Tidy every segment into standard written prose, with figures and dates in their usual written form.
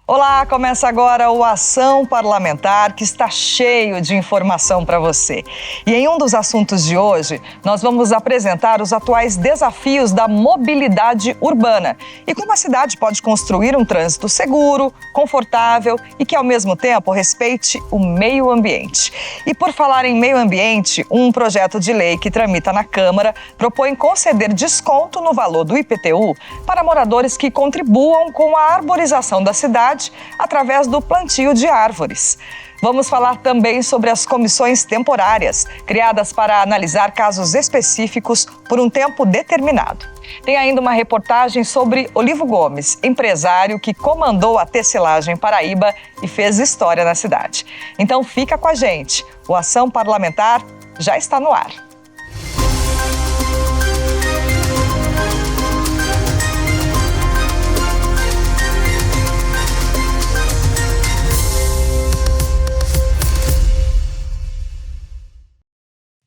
Olá, começa agora o Ação Parlamentar, que está cheio de informação para você. E em um dos assuntos de hoje, nós vamos apresentar os atuais desafios da mobilidade urbana e como a cidade pode construir um trânsito seguro, confortável e que, ao mesmo tempo, respeite o meio ambiente. E por falar em meio ambiente, um projeto de lei que tramita na Câmara propõe conceder desconto no valor do IPTU para moradores que contribuam com a arborização da cidade através do plantio de árvores. Vamos falar também sobre as comissões temporárias, criadas para analisar casos específicos por um tempo determinado. Tem ainda uma reportagem sobre Olivo Gomes, empresário que comandou a tecelagem Paraíba e fez história na cidade. Então fica com a gente, o Ação Parlamentar já está no ar.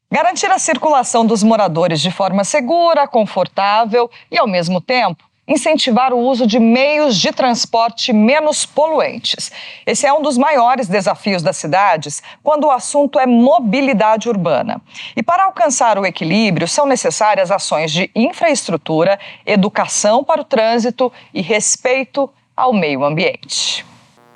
Garantir a circulação dos moradores de forma segura, confortável e, ao mesmo tempo, incentivar o uso de meios de transporte menos poluentes. Esse é um dos maiores desafios das cidades quando o assunto é mobilidade urbana. E para alcançar o equilíbrio, são necessárias ações de infraestrutura, educação para o trânsito e respeito ao meio ambiente.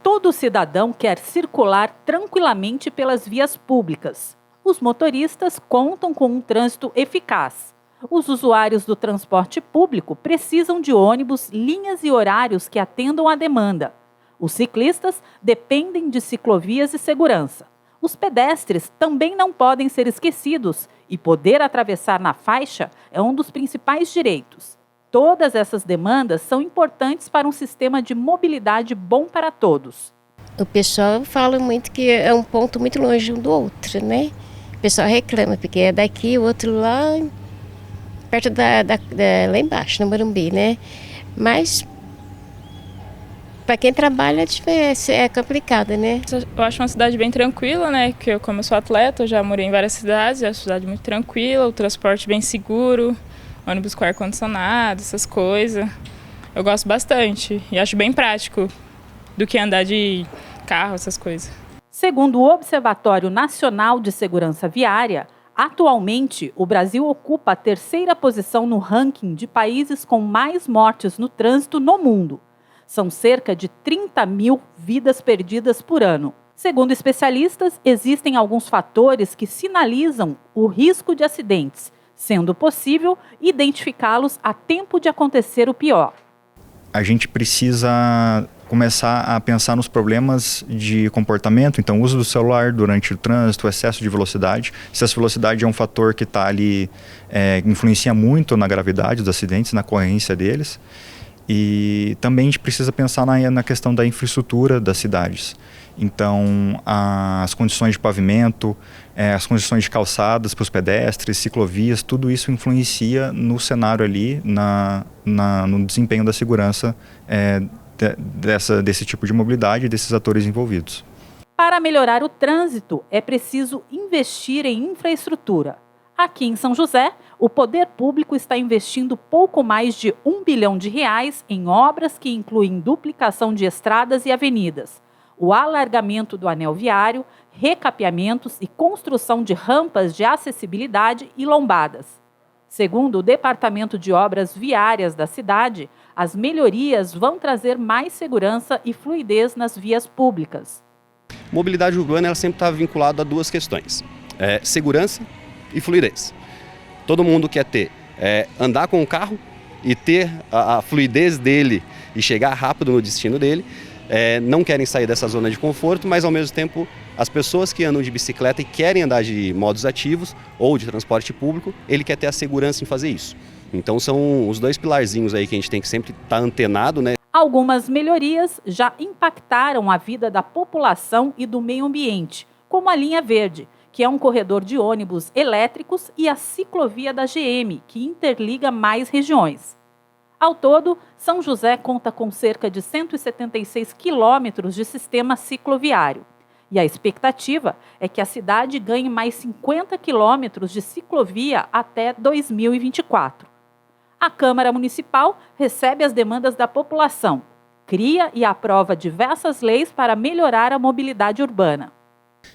Todo cidadão quer circular tranquilamente pelas vias públicas. Os motoristas contam com um trânsito eficaz. Os usuários do transporte público precisam de ônibus, linhas e horários que atendam à demanda. Os ciclistas dependem de ciclovias e segurança. Os pedestres também não podem ser esquecidos e poder atravessar na faixa é um dos principais direitos. Todas essas demandas são importantes para um sistema de mobilidade bom para todos. O pessoal fala muito que é um ponto muito longe um do outro, né? O pessoal reclama, porque é daqui, o outro lá, perto lá embaixo, no Morumbi, né? Mas, para quem trabalha, é complicado, né? Eu acho uma cidade bem tranquila, né? Que como eu sou atleta, eu já morei em várias cidades, é uma cidade muito tranquila, o transporte bem seguro, ônibus com ar-condicionado, essas coisas. Eu gosto bastante e acho bem prático do que andar de carro, essas coisas. Segundo o Observatório Nacional de Segurança Viária, atualmente o Brasil ocupa a terceira posição no ranking de países com mais mortes no trânsito no mundo. São cerca de 30 mil vidas perdidas por ano. Segundo especialistas, existem alguns fatores que sinalizam o risco de acidentes, sendo possível identificá-los a tempo de acontecer o pior. A gente precisa começar a pensar nos problemas de comportamento, então o uso do celular durante o trânsito, o excesso de velocidade. Excesso de velocidade é um fator que está ali, influencia muito na gravidade dos acidentes, na ocorrência deles. E também a gente precisa pensar na questão da infraestrutura das cidades. Então, as condições de pavimento, as condições de calçadas para os pedestres, ciclovias, tudo isso influencia no cenário ali, no desempenho da segurança desse tipo de mobilidade e desses atores envolvidos. Para melhorar o trânsito, é preciso investir em infraestrutura. Aqui em São José, o poder público está investindo pouco mais de R$1 bilhão em obras que incluem duplicação de estradas e avenidas, o alargamento do anel viário, recapeamentos e construção de rampas de acessibilidade e lombadas. Segundo o Departamento de Obras Viárias da cidade, as melhorias vão trazer mais segurança e fluidez nas vias públicas. Mobilidade urbana ela sempre está vinculada a duas questões, segurança e fluidez. Todo mundo quer andar com o carro e ter a fluidez dele e chegar rápido no destino dele. Não querem sair dessa zona de conforto, mas ao mesmo tempo as pessoas que andam de bicicleta e querem andar de modos ativos ou de transporte público, ele quer ter a segurança em fazer isso. Então são os dois pilarzinhos aí que a gente tem que sempre estar antenado, né? Algumas melhorias já impactaram a vida da população e do meio ambiente, como a linha verde, que é um corredor de ônibus elétricos, e a ciclovia da GM, que interliga mais regiões. Ao todo, São José conta com cerca de 176 quilômetros de sistema cicloviário. E a expectativa é que a cidade ganhe mais 50 quilômetros de ciclovia até 2024. A Câmara Municipal recebe as demandas da população, cria e aprova diversas leis para melhorar a mobilidade urbana.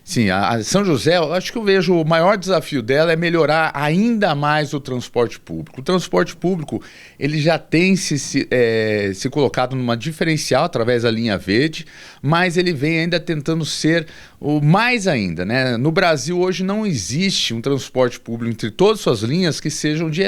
Sim, a São José, eu acho que eu vejo o maior desafio dela é melhorar ainda mais o transporte público. O transporte público, ele já tem se colocado numa diferencial através da linha verde, mas ele vem ainda tentando ser o mais ainda, né? No Brasil hoje não existe um transporte público entre todas as suas linhas que sejam de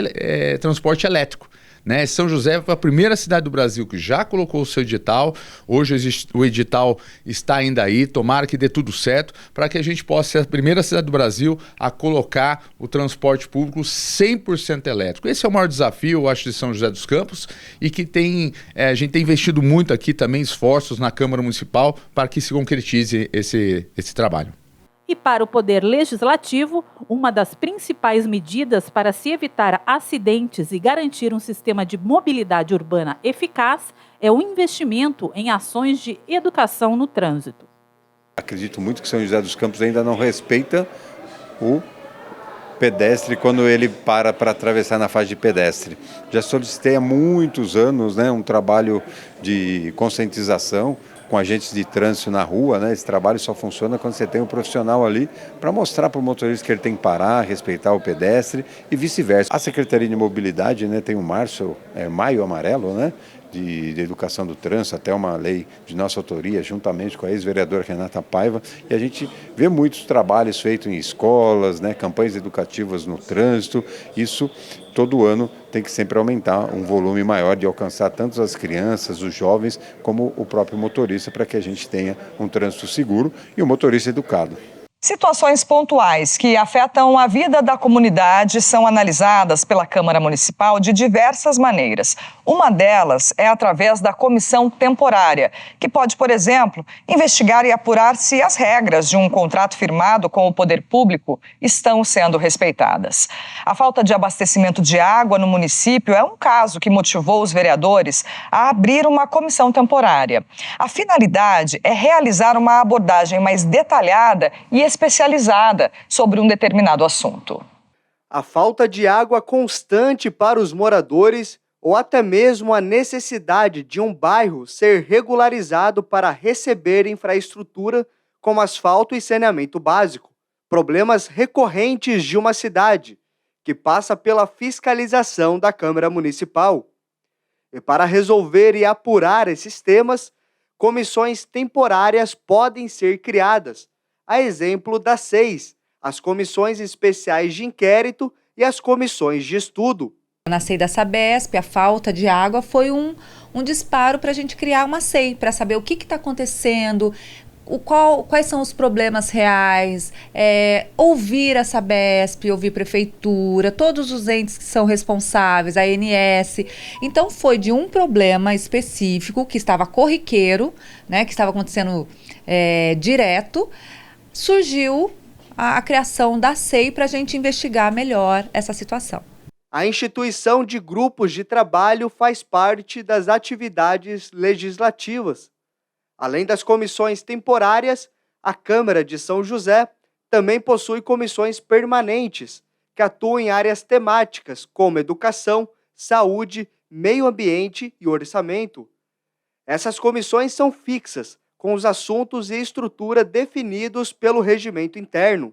transporte elétrico. Né? São José foi a primeira cidade do Brasil que já colocou o seu edital. Hoje o edital está ainda aí, tomara que dê tudo certo, para que a gente possa ser a primeira cidade do Brasil a colocar o transporte público 100% elétrico. Esse é o maior desafio, eu acho, de São José dos Campos, e que a gente tem investido muito aqui também, esforços na Câmara Municipal para que se concretize esse trabalho. E para o Poder Legislativo, uma das principais medidas para se evitar acidentes e garantir um sistema de mobilidade urbana eficaz é o investimento em ações de educação no trânsito. Acredito muito que São José dos Campos ainda não respeita o pedestre quando ele para atravessar na faixa de pedestre. Já solicitei há muitos anos, né, um trabalho de conscientização com agentes de trânsito na rua, né? Esse trabalho só funciona quando você tem um profissional ali para mostrar para o motorista que ele tem que parar, respeitar o pedestre e vice-versa. A Secretaria de Mobilidade, né, tem o Maio Amarelo, né, de educação do trânsito, até uma lei de nossa autoria, juntamente com a ex-vereadora Renata Paiva, e a gente vê muitos trabalhos feitos em escolas, né, campanhas educativas no trânsito. Isso todo ano tem que sempre aumentar um volume maior de alcançar tanto as crianças, os jovens, como o próprio motorista, para que a gente tenha um trânsito seguro e um motorista educado. Situações pontuais que afetam a vida da comunidade são analisadas pela Câmara Municipal de diversas maneiras. Uma delas é através da comissão temporária, que pode, por exemplo, investigar e apurar se as regras de um contrato firmado com o poder público estão sendo respeitadas. A falta de abastecimento de água no município é um caso que motivou os vereadores a abrir uma comissão temporária. A finalidade é realizar uma abordagem mais detalhada e especializada sobre um determinado assunto. A falta de água constante para os moradores ou até mesmo a necessidade de um bairro ser regularizado para receber infraestrutura como asfalto e saneamento básico. Problemas recorrentes de uma cidade que passa pela fiscalização da Câmara Municipal. E para resolver e apurar esses temas, comissões temporárias podem ser criadas, a exemplo das 6, as comissões especiais de inquérito e as comissões de estudo. Na SEI da Sabesp, a falta de água foi um disparo para a gente criar uma SEI, para saber o que está acontecendo, quais são os problemas reais, ouvir a Sabesp, ouvir a Prefeitura, todos os entes que são responsáveis, a ANS. Então foi de um problema específico que estava corriqueiro, né, que estava acontecendo direto, surgiu a criação da SEI para a gente investigar melhor essa situação. A instituição de grupos de trabalho faz parte das atividades legislativas. Além das comissões temporárias, a Câmara de São José também possui comissões permanentes, que atuam em áreas temáticas como educação, saúde, meio ambiente e orçamento. Essas comissões são fixas, com os assuntos e estrutura definidos pelo regimento interno,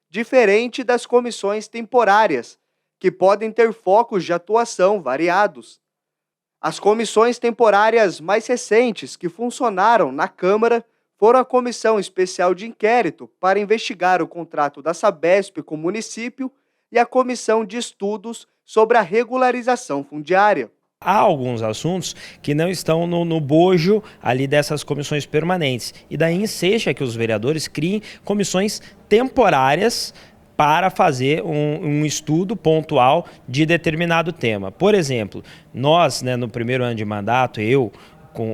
diferente das comissões temporárias, que podem ter focos de atuação variados. As comissões temporárias mais recentes que funcionaram na Câmara foram a Comissão Especial de Inquérito para investigar o contrato da Sabesp com o município e a Comissão de Estudos sobre a regularização fundiária. Há alguns assuntos que não estão no bojo ali dessas comissões permanentes. E daí enseja que os vereadores criem comissões temporárias para fazer um estudo pontual de determinado tema. Por exemplo, nós, no primeiro ano de mandato,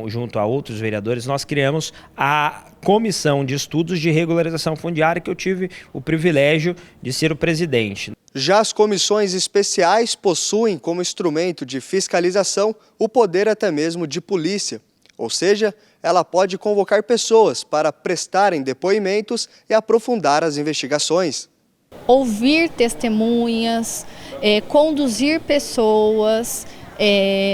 junto a outros vereadores, nós criamos a Comissão de Estudos de Regularização Fundiária, que eu tive o privilégio de ser o presidente. Já as comissões especiais possuem como instrumento de fiscalização o poder até mesmo de polícia, ou seja, ela pode convocar pessoas para prestarem depoimentos e aprofundar as investigações. Ouvir testemunhas, conduzir pessoas,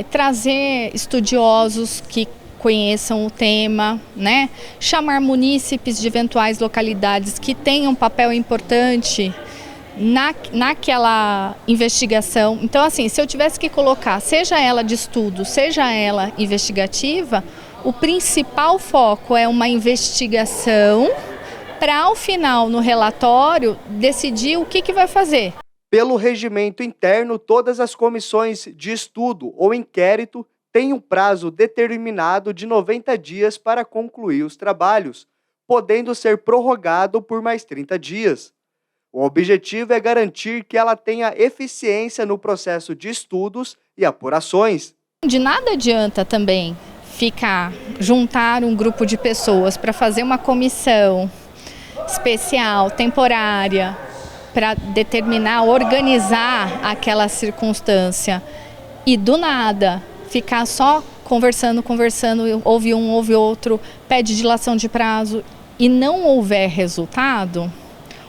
trazer estudiosos que conheçam o tema, né? Chamar munícipes de eventuais localidades que tenham um papel importante naquela investigação. Então, assim, se eu tivesse que colocar, seja ela de estudo, seja ela investigativa, o principal foco é uma investigação para, ao final, no relatório, decidir o que vai fazer. Pelo regimento interno, todas as comissões de estudo ou inquérito têm um prazo determinado de 90 dias para concluir os trabalhos, podendo ser prorrogado por mais 30 dias. O objetivo é garantir que ela tenha eficiência no processo de estudos e apurações. De nada adianta também juntar um grupo de pessoas para fazer uma comissão especial, temporária, para determinar, organizar aquela circunstância e do nada ficar só conversando, ouve um, ouve outro, pede dilação de prazo e não houver resultado.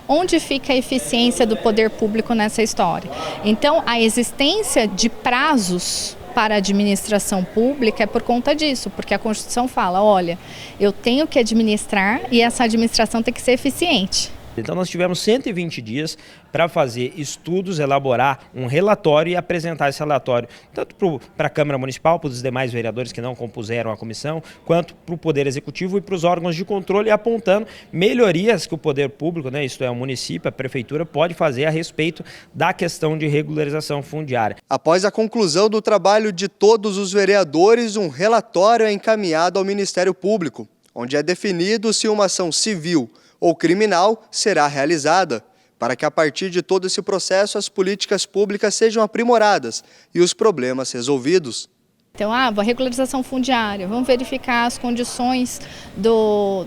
Onde fica a eficiência do poder público nessa história? Então, a existência de prazos para a administração pública é por conta disso, porque a Constituição fala, olha, eu tenho que administrar e essa administração tem que ser eficiente. Então nós tivemos 120 dias para fazer estudos, elaborar um relatório e apresentar esse relatório, tanto para a Câmara Municipal, para os demais vereadores que não compuseram a comissão, quanto para o Poder Executivo e para os órgãos de controle, apontando melhorias que o poder público, né, isto é, o município, a prefeitura, pode fazer a respeito da questão de regularização fundiária. Após a conclusão do trabalho de todos os vereadores, um relatório é encaminhado ao Ministério Público, onde é definido se uma ação civil ou criminal será realizada, para que a partir de todo esse processo as políticas públicas sejam aprimoradas e os problemas resolvidos. Então, a regularização fundiária, vamos verificar as condições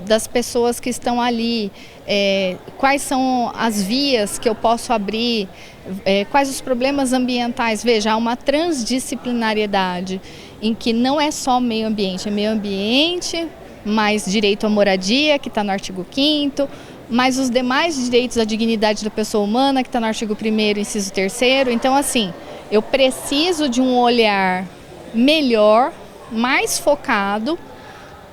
das pessoas que estão ali, quais são as vias que eu posso abrir, quais os problemas ambientais. Veja, há uma transdisciplinariedade em que não é só meio ambiente, é meio ambiente, mais direito à moradia, que está no artigo 5º, mais os demais direitos à dignidade da pessoa humana, que está no artigo 1º, inciso 3º. Então, assim, eu preciso de um olhar melhor, mais focado,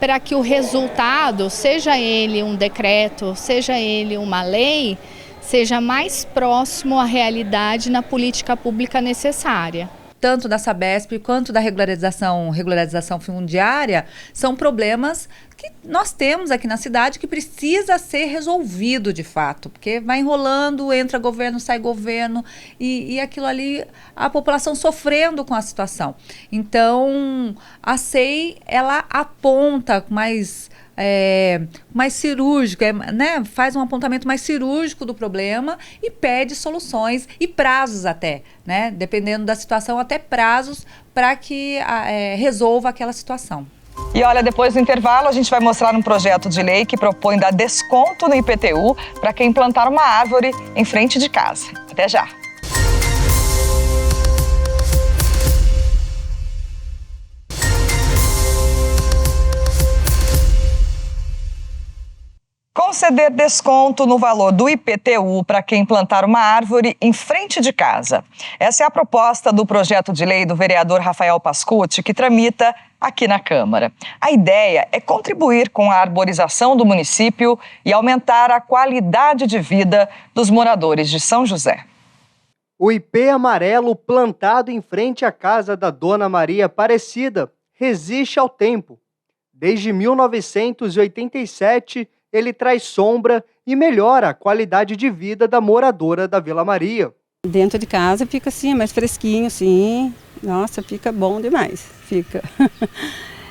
para que o resultado, seja ele um decreto, seja ele uma lei, seja mais próximo à realidade na política pública necessária. Tanto da Sabesp quanto da regularização fundiária, são problemas que nós temos aqui na cidade que precisa ser resolvido de fato, porque vai enrolando, entra governo, sai governo e aquilo ali, a população sofrendo com a situação. Então, a SEI, ela aponta mais cirúrgico, né? Faz um apontamento mais cirúrgico do problema e pede soluções e prazos até, né? Dependendo da situação, até prazos para que resolva aquela situação. E olha, depois do intervalo a gente vai mostrar um projeto de lei que propõe dar desconto no IPTU para quem plantar uma árvore em frente de casa. Até já! Conceder desconto no valor do IPTU para quem plantar uma árvore em frente de casa. Essa é a proposta do projeto de lei do vereador Rafael Pascucci, que tramita aqui na Câmara. A ideia é contribuir com a arborização do município e aumentar a qualidade de vida dos moradores de São José. O ipê amarelo plantado em frente à casa da Dona Maria Aparecida resiste ao tempo. Desde 1987, ele traz sombra e melhora a qualidade de vida da moradora da Vila Maria. Dentro de casa fica assim, mais fresquinho, assim. Nossa, fica bom demais, fica.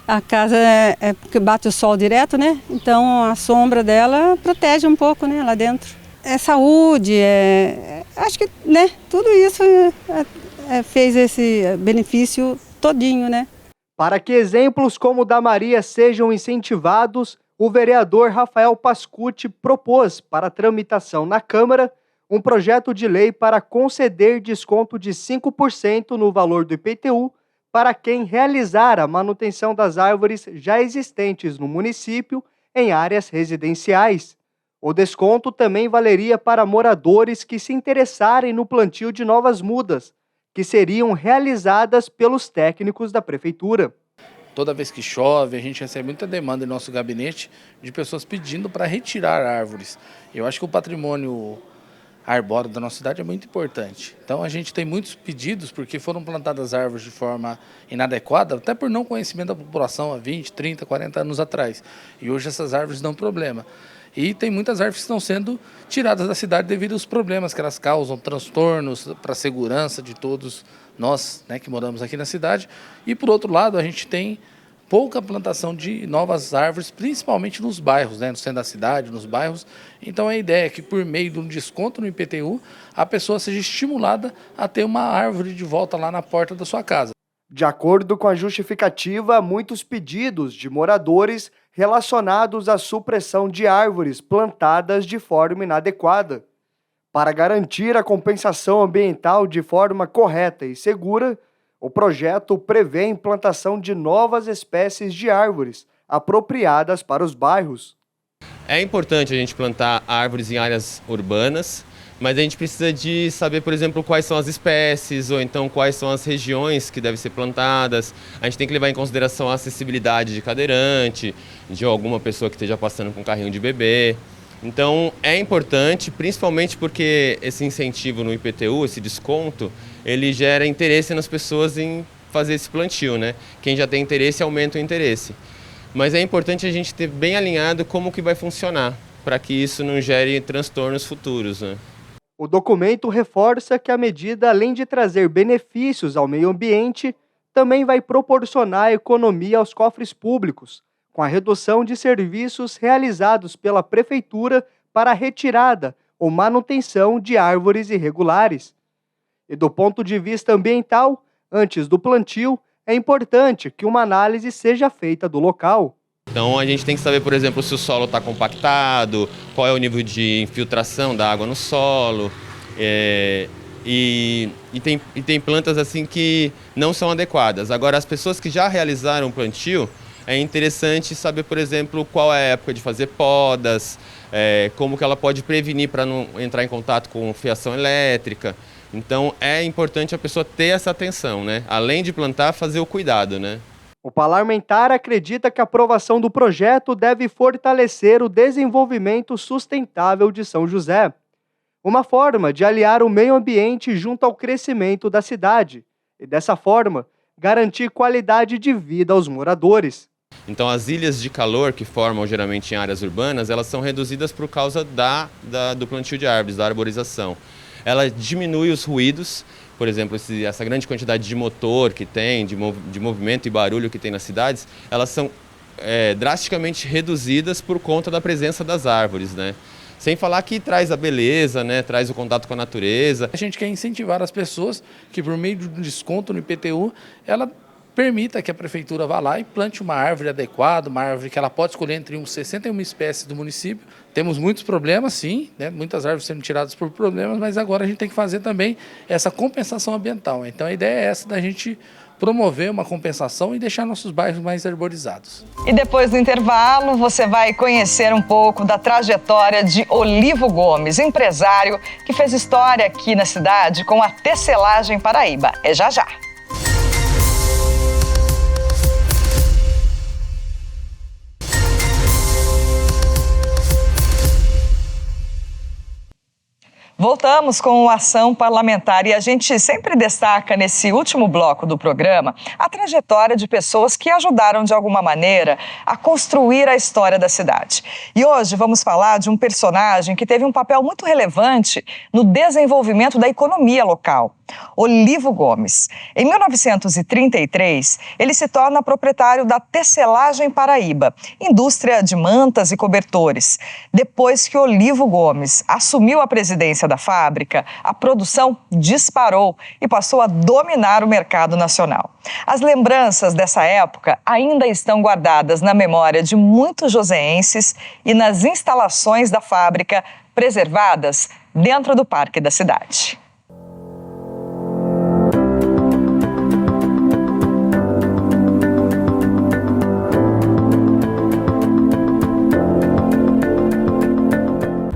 A casa é porque bate o sol direto, né? Então a sombra dela protege um pouco, né, lá dentro. É saúde, acho que, né, tudo isso fez esse benefício todinho, né? Para que exemplos como o da Maria sejam incentivados, o vereador Rafael Pascucci propôs para tramitação na Câmara um projeto de lei para conceder desconto de 5% no valor do IPTU para quem realizar a manutenção das árvores já existentes no município em áreas residenciais. O desconto também valeria para moradores que se interessarem no plantio de novas mudas, que seriam realizadas pelos técnicos da Prefeitura. Toda vez que chove, a gente recebe muita demanda no nosso gabinete de pessoas pedindo para retirar árvores. Eu acho que o patrimônio arbóreo da nossa cidade é muito importante. Então a gente tem muitos pedidos porque foram plantadas árvores de forma inadequada, até por não conhecimento da população há 20, 30, 40 anos atrás. E hoje essas árvores dão problema. E tem muitas árvores que estão sendo tiradas da cidade devido aos problemas que elas causam, transtornos para a segurança de todos nós, né, que moramos aqui na cidade. E, por outro lado, a gente tem pouca plantação de novas árvores, principalmente nos bairros, né, no centro da cidade, nos bairros. Então, a ideia é que, por meio de um desconto no IPTU, a pessoa seja estimulada a ter uma árvore de volta lá na porta da sua casa. De acordo com a justificativa, muitos pedidos de moradores relacionados à supressão de árvores plantadas de forma inadequada. Para garantir a compensação ambiental de forma correta e segura, o projeto prevê a implantação de novas espécies de árvores apropriadas para os bairros. É importante a gente plantar árvores em áreas urbanas, mas a gente precisa de saber, por exemplo, quais são as espécies ou então quais são as regiões que devem ser plantadas. A gente tem que levar em consideração a acessibilidade de cadeirante, de alguma pessoa que esteja passando com um carrinho de bebê. Então é importante, principalmente porque esse incentivo no IPTU, esse desconto, ele gera interesse nas pessoas em fazer esse plantio, né? Quem já tem interesse aumenta o interesse. Mas é importante a gente ter bem alinhado como que vai funcionar, para que isso não gere transtornos futuros, né? O documento reforça que a medida, além de trazer benefícios ao meio ambiente, também vai proporcionar economia aos cofres públicos, com a redução de serviços realizados pela Prefeitura para a retirada ou manutenção de árvores irregulares. E do ponto de vista ambiental, antes do plantio, é importante que uma análise seja feita do local. Então a gente tem que saber, por exemplo, se o solo está compactado, qual é o nível de infiltração da água no solo. E tem plantas assim que não são adequadas. Agora, as pessoas que já realizaram o plantio, é interessante saber, por exemplo, qual é a época de fazer podas, como que ela pode prevenir para não entrar em contato com fiação elétrica. Então é importante a pessoa ter essa atenção, né? Além de plantar, fazer o cuidado, né? O parlamentar acredita que a aprovação do projeto deve fortalecer o desenvolvimento sustentável de São José, uma forma de aliar o meio ambiente junto ao crescimento da cidade e, dessa forma, garantir qualidade de vida aos moradores. Então as ilhas de calor que formam geralmente em áreas urbanas, elas são reduzidas por causa do plantio de árvores, da arborização. Ela diminui os ruídos. Por exemplo, essa grande quantidade de motor que tem, de movimento e barulho que tem nas cidades, elas são drasticamente reduzidas por conta da presença das árvores, né? Sem falar que traz a beleza, né? Traz o contato com a natureza. A gente quer incentivar as pessoas que, por meio de um desconto no IPTU, ela permita que a prefeitura vá lá e plante uma árvore adequada, uma árvore que ela pode escolher entre uns 61 espécies do município. Temos muitos problemas, sim, né? Muitas árvores sendo tiradas por problemas, mas agora a gente tem que fazer também essa compensação ambiental. Então a ideia é essa, da gente promover uma compensação e deixar nossos bairros mais arborizados. E depois do intervalo, você vai conhecer um pouco da trajetória de Olivo Gomes, empresário que fez história aqui na cidade com a tecelagem Paraíba. É já já. Voltamos com o Ação Parlamentar e a gente sempre destaca nesse último bloco do programa a trajetória de pessoas que ajudaram de alguma maneira a construir a história da cidade. E hoje vamos falar de um personagem que teve um papel muito relevante no desenvolvimento da economia local. Olivo Gomes. Em 1933, ele se torna proprietário da Tecelagem Paraíba, indústria de mantas e cobertores. Depois que Olivo Gomes assumiu a presidência da fábrica, a produção disparou e passou a dominar o mercado nacional. As lembranças dessa época ainda estão guardadas na memória de muitos joseenses e nas instalações da fábrica preservadas dentro do Parque da Cidade.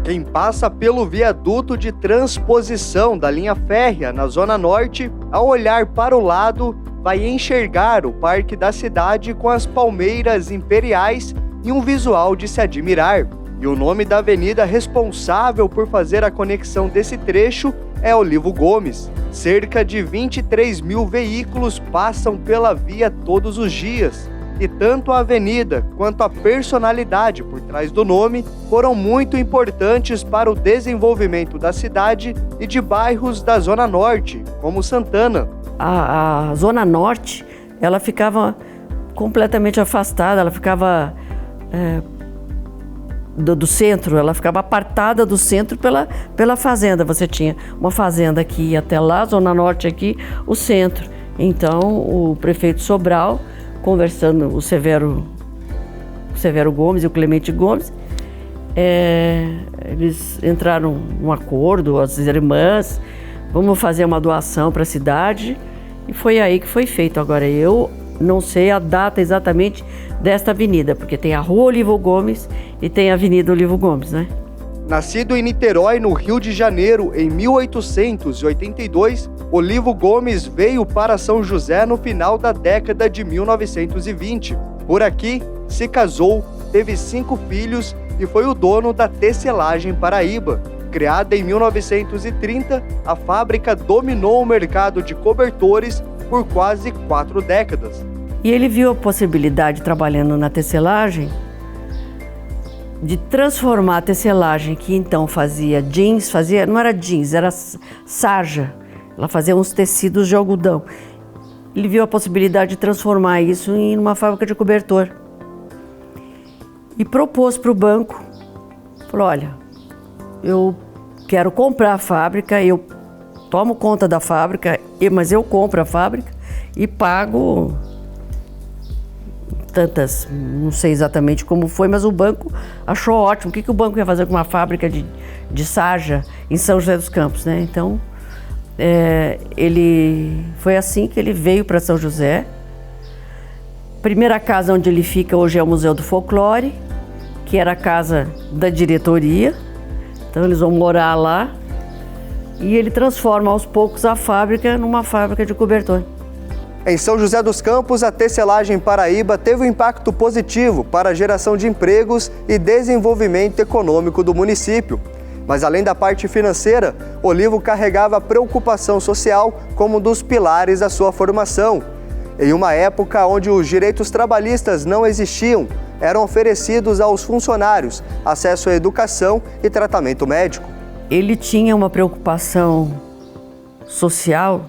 Quem passa pelo viaduto de transposição da linha férrea na Zona Norte, ao olhar para o lado, vai enxergar o parque da cidade com as palmeiras imperiais e um visual de se admirar. E o nome da avenida responsável por fazer a conexão desse trecho é Olivo Gomes. Cerca de 23 mil veículos passam pela via todos os dias. E tanto a avenida quanto a personalidade por trás do nome foram muito importantes para o desenvolvimento da cidade e de bairros da Zona Norte, como Santana. A Zona Norte, ela ficava completamente afastada, ela ficava do centro, ela ficava apartada do centro pela fazenda. Você tinha uma fazenda aqui até lá, Zona Norte aqui, o centro. Então, o prefeito Sobral, conversando, o Severo Gomes e o Clemente Gomes, eles entraram num acordo, as irmãs, vamos fazer uma doação para a cidade, e foi aí que foi feito. Agora, eu não sei a data exatamente desta avenida, porque tem a Rua Olivo Gomes e tem a Avenida Olivo Gomes, né? Nascido em Niterói, no Rio de Janeiro, em 1882, Olivo Gomes veio para São José no final da década de 1920. Por aqui, se casou, teve 5 filhos e foi o dono da Tecelagem Paraíba. Criada em 1930, a fábrica dominou o mercado de cobertores por quase 4 décadas. E ele viu a possibilidade, trabalhando na tecelagem, de transformar a tecelagem, que então fazia jeans, não era jeans, era sarja. Ela fazia uns tecidos de algodão. Ele viu a possibilidade de transformar isso em uma fábrica de cobertor. E propôs para o banco, falou, olha, eu quero comprar a fábrica, eu tomo conta da fábrica, mas eu compro a fábrica e pago tantas, não sei exatamente como foi, mas o banco achou ótimo. O que o banco ia fazer com uma fábrica de sarja em São José dos Campos, né? Então, foi assim que ele veio para São José. Primeira casa onde ele fica hoje é o Museu do Folclore, que era a casa da diretoria. Então eles vão morar lá e ele transforma aos poucos a fábrica numa fábrica de cobertor. Em São José dos Campos, a Tecelagem Paraíba teve um impacto positivo para a geração de empregos e desenvolvimento econômico do município. Mas além da parte financeira, Olivo carregava a preocupação social como um dos pilares da sua formação. Em uma época onde os direitos trabalhistas não existiam, eram oferecidos aos funcionários acesso à educação e tratamento médico. Ele tinha uma preocupação social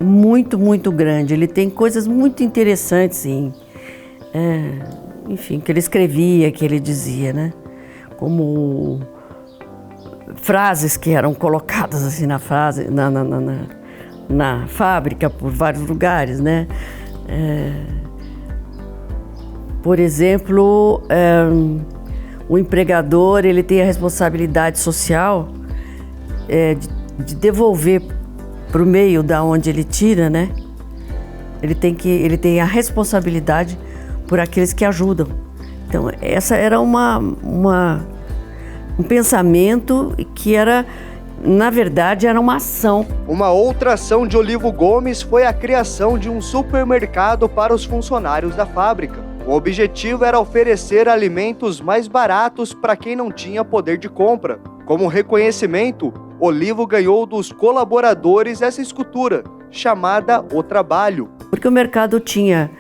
muito, muito grande. Ele tem coisas muito interessantes, enfim, que ele escrevia, que ele dizia, né? Como frases que eram colocadas assim na fábrica por vários lugares, né? Por exemplo, o empregador, ele tem a responsabilidade social de devolver para o meio da onde ele tira, né? Ele tem a responsabilidade por aqueles que ajudam. Então, essa era um pensamento que era, na verdade, era uma ação. Uma outra ação de Olivo Gomes foi a criação de um supermercado para os funcionários da fábrica. O objetivo era oferecer alimentos mais baratos para quem não tinha poder de compra. Como reconhecimento, Olivo ganhou dos colaboradores essa escultura, chamada O Trabalho. Porque o mercado tinha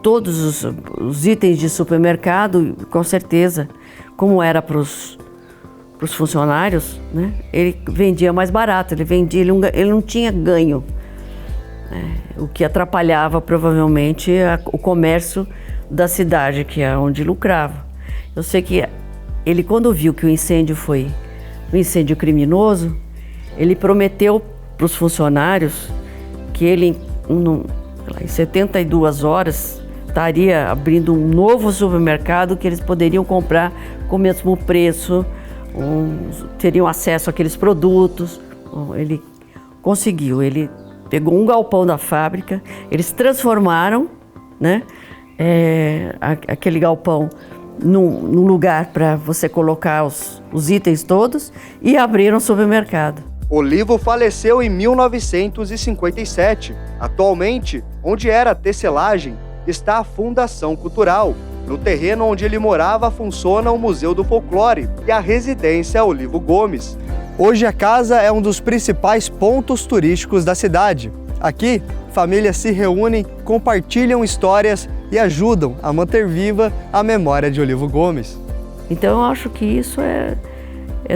todos os itens de supermercado, com certeza, como era para os funcionários, né? Ele vendia mais barato, ele não tinha ganho, o que atrapalhava provavelmente o comércio da cidade, que é onde lucrava. Eu sei que ele, quando viu que o incêndio foi um incêndio criminoso, ele prometeu para os funcionários que ele, em 72 horas, estaria abrindo um novo supermercado que eles poderiam comprar com o mesmo preço, teriam acesso àqueles produtos. Ele conseguiu, ele pegou um galpão da fábrica, eles transformaram, né, aquele galpão num lugar para você colocar os itens todos e abriram um supermercado. Olivo faleceu em 1957. Atualmente, onde era a tecelagem, está a Fundação Cultural. No terreno onde ele morava funciona o Museu do Folclore e a residência Olivo Gomes. Hoje a casa é um dos principais pontos turísticos da cidade. Aqui, famílias se reúnem, compartilham histórias e ajudam a manter viva a memória de Olivo Gomes. Então eu acho que isso é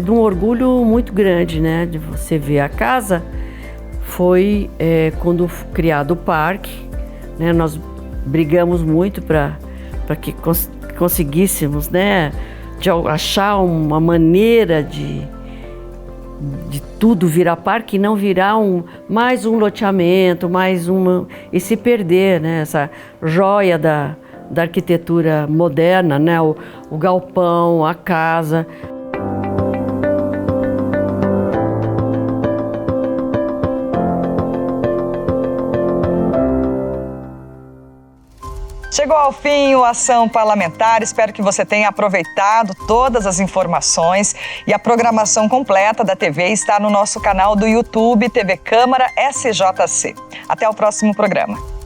de um orgulho muito grande, né? De você ver a casa. Foi quando criado o parque, né? Nós brigamos muito para que conseguíssemos, né? De achar uma maneira de tudo virar parque e não virar mais um loteamento, e se perder, né? Essa joia da arquitetura moderna, né? O galpão, a casa. Chegou ao fim o Ação Parlamentar, espero que você tenha aproveitado todas as informações e a programação completa da TV está no nosso canal do YouTube TV Câmara SJC. Até o próximo programa.